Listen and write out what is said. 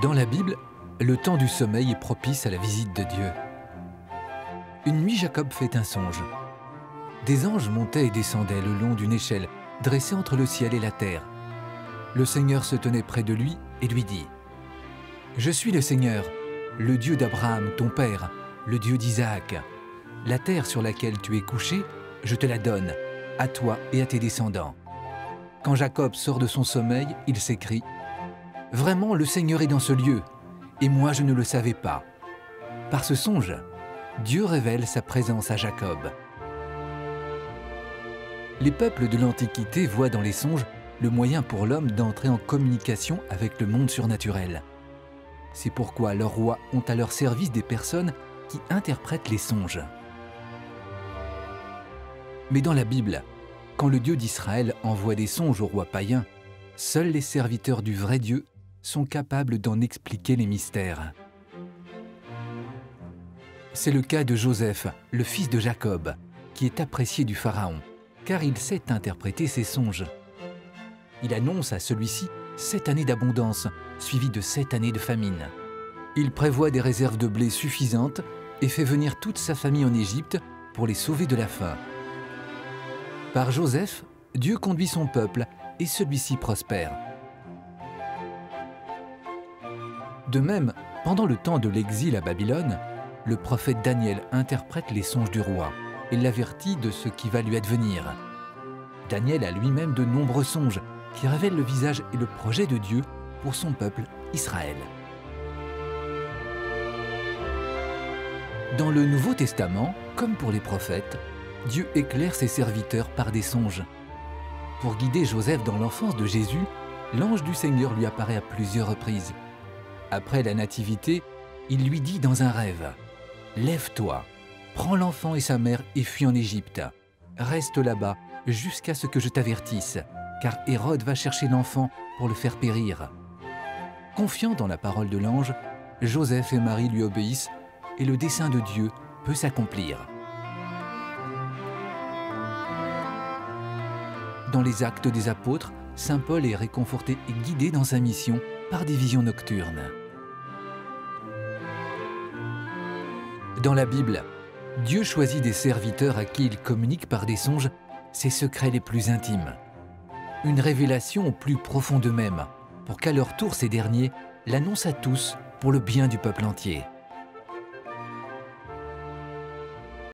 Dans la Bible, le temps du sommeil est propice à la visite de Dieu. Une nuit, Jacob fait un songe. Des anges montaient et descendaient le long d'une échelle dressée entre le ciel et la terre. Le Seigneur se tenait près de lui et lui dit « Je suis le Seigneur, le Dieu d'Abraham, ton père, le Dieu d'Isaac. La terre sur laquelle tu es couché, je te la donne, à toi et à tes descendants. » Quand Jacob sort de son sommeil, il s'écrie « Vraiment, le Seigneur est dans ce lieu, et moi je ne le savais pas. » Par ce songe, Dieu révèle sa présence à Jacob. Les peuples de l'Antiquité voient dans les songes le moyen pour l'homme d'entrer en communication avec le monde surnaturel. C'est pourquoi leurs rois ont à leur service des personnes qui interprètent les songes. Mais dans la Bible, quand le Dieu d'Israël envoie des songes aux rois païens, seuls les serviteurs du vrai Dieu sont capables d'en expliquer les mystères. C'est le cas de Joseph, le fils de Jacob, qui est apprécié du Pharaon, car il sait interpréter ses songes. Il annonce à celui-ci 7 années d'abondance, suivies de 7 années de famine. Il prévoit des réserves de blé suffisantes et fait venir toute sa famille en Égypte pour les sauver de la faim. Par Joseph, Dieu conduit son peuple et celui-ci prospère. De même, pendant le temps de l'exil à Babylone, le prophète Daniel interprète les songes du roi et l'avertit de ce qui va lui advenir. Daniel a lui-même de nombreux songes qui révèlent le visage et le projet de Dieu pour son peuple Israël. Dans le Nouveau Testament, comme pour les prophètes, Dieu éclaire ses serviteurs par des songes. Pour guider Joseph dans l'enfance de Jésus, l'ange du Seigneur lui apparaît à plusieurs reprises. Après la nativité, il lui dit dans un rêve « Lève-toi, prends l'enfant et sa mère et fuis en Égypte. Reste là-bas jusqu'à ce que je t'avertisse, car Hérode va chercher l'enfant pour le faire périr. » Confiant dans la parole de l'ange, Joseph et Marie lui obéissent et le dessein de Dieu peut s'accomplir. Dans les Actes des Apôtres, Saint Paul est réconforté et guidé dans sa mission par des visions nocturnes. Dans la Bible, Dieu choisit des serviteurs à qui il communique par des songes ses secrets les plus intimes. Une révélation au plus profond d'eux-mêmes, pour qu'à leur tour ces derniers l'annoncent à tous pour le bien du peuple entier.